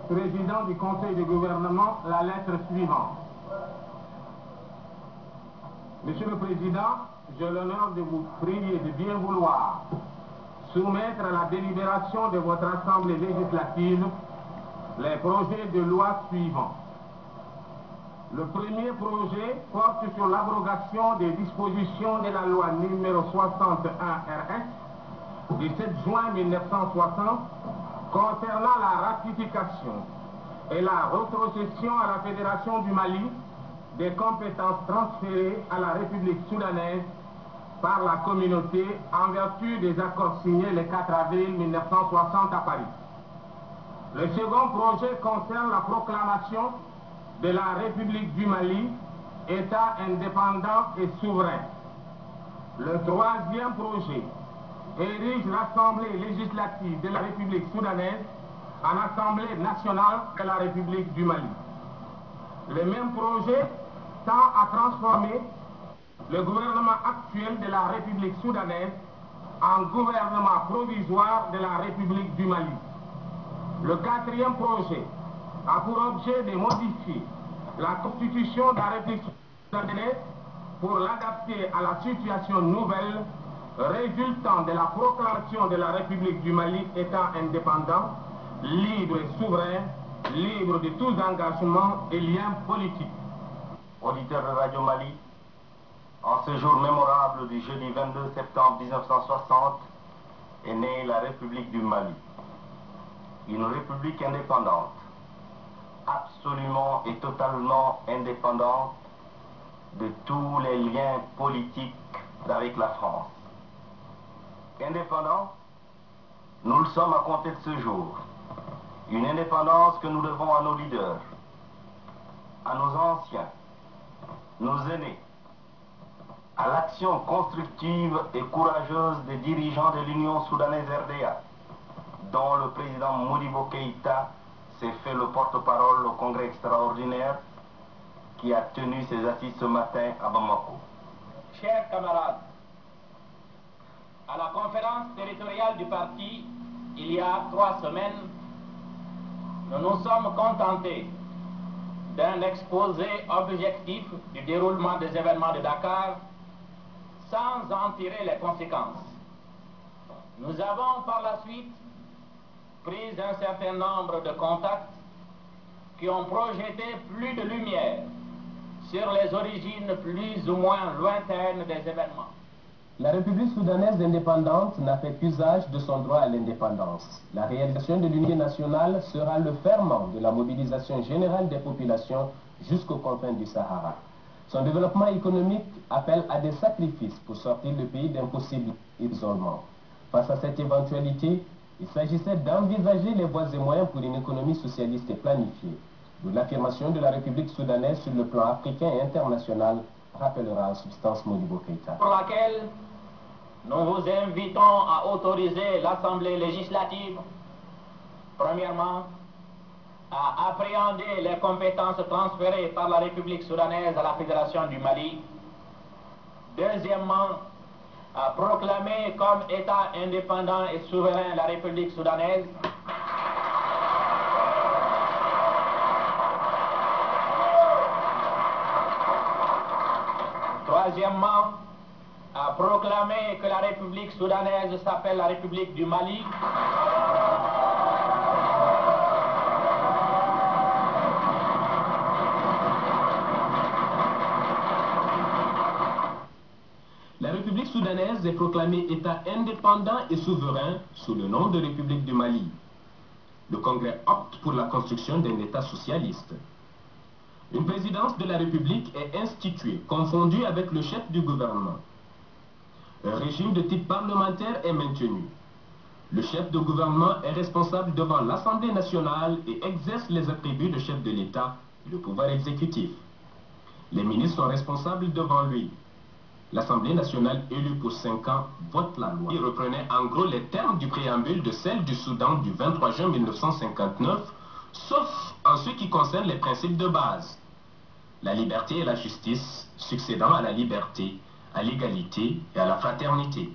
président du Conseil de gouvernement, la lettre suivante. Monsieur le Président, j'ai l'honneur de vous prier de bien vouloir soumettre à la délibération de votre Assemblée législative les projets de loi suivants. Le premier projet porte sur l'abrogation des dispositions de la loi numéro 61 RS du 7 juin 1960 concernant la ratification et la rétrocession à la Fédération du Mali des compétences transférées à la République soudanaise par la communauté en vertu des accords signés le 4 avril 1960 à Paris. Le second projet concerne la proclamation de la République du Mali, État indépendant et souverain. Le troisième projet érige l'Assemblée législative de la République soudanaise en Assemblée nationale de la République du Mali. Le même projet tend à transformer le gouvernement actuel de la République soudanaise en gouvernement provisoire de la République du Mali. Le quatrième projet a pour objet de modifier la constitution de la République soudanaise pour l'adapter à la situation nouvelle résultant de la proclamation de la République du Mali État indépendant, libre et souverain, libre de tous engagements et liens politiques. Auditeurs de Radio Mali, en ce jour mémorable du jeudi 22 septembre 1960 est née la République du Mali. Une république indépendante, absolument et totalement indépendante de tous les liens politiques avec la France. Indépendant, nous le sommes à compter de ce jour. Une indépendance que nous devons à nos leaders, à nos anciens, nos aînés, à l'action constructive et courageuse des dirigeants de l'Union soudanaise RDA, dont le président Modibo Keïta s'est fait le porte-parole au congrès extraordinaire qui a tenu ses assises ce matin à Bamako. Chers camarades, à la conférence territoriale du parti, il y a 3 semaines, nous nous sommes contentés d'un exposé objectif du déroulement des événements de Dakar sans en tirer les conséquences. Nous avons par la suite pris un certain nombre de contacts qui ont projeté plus de lumière sur les origines plus ou moins lointaines des événements. La République soudanaise indépendante n'a fait qu'usage de son droit à l'indépendance. La réalisation de l'unité nationale sera le ferment de la mobilisation générale des populations jusqu'aux confins du Sahara. Son développement économique appelle à des sacrifices pour sortir le pays d'un possible isolement. Face à cette éventualité, il s'agissait d'envisager les voies et moyens pour une économie socialiste et planifiée. D'où l'affirmation de la République soudanaise sur le plan africain et international, rappellera en substance Modibo Keïta. Pour laquelle nous vous invitons à autoriser l'Assemblée législative, premièrement, à appréhender les compétences transférées par la République soudanaise à la Fédération du Mali. Deuxièmement, à proclamer comme État indépendant et souverain la République soudanaise. Troisièmement, à proclamer que la République soudanaise s'appelle la République du Mali. La République soudanaise est proclamée État indépendant et souverain sous le nom de République du Mali. Le Congrès opte pour la construction d'un État socialiste. Une présidence de la République est instituée, confondue avec le chef du gouvernement. Un régime de type parlementaire est maintenu. Le chef de gouvernement est responsable devant l'Assemblée nationale et exerce les attributs de chef de l'État et le pouvoir exécutif. Les ministres sont responsables devant lui. L'Assemblée nationale élue pour 5 ans vote la loi. Il reprenait en gros les termes du préambule de celle du Soudan du 23 juin 1959, sauf en ce qui concerne les principes de base. La liberté et la justice succédant à la liberté, à l'égalité et à la fraternité.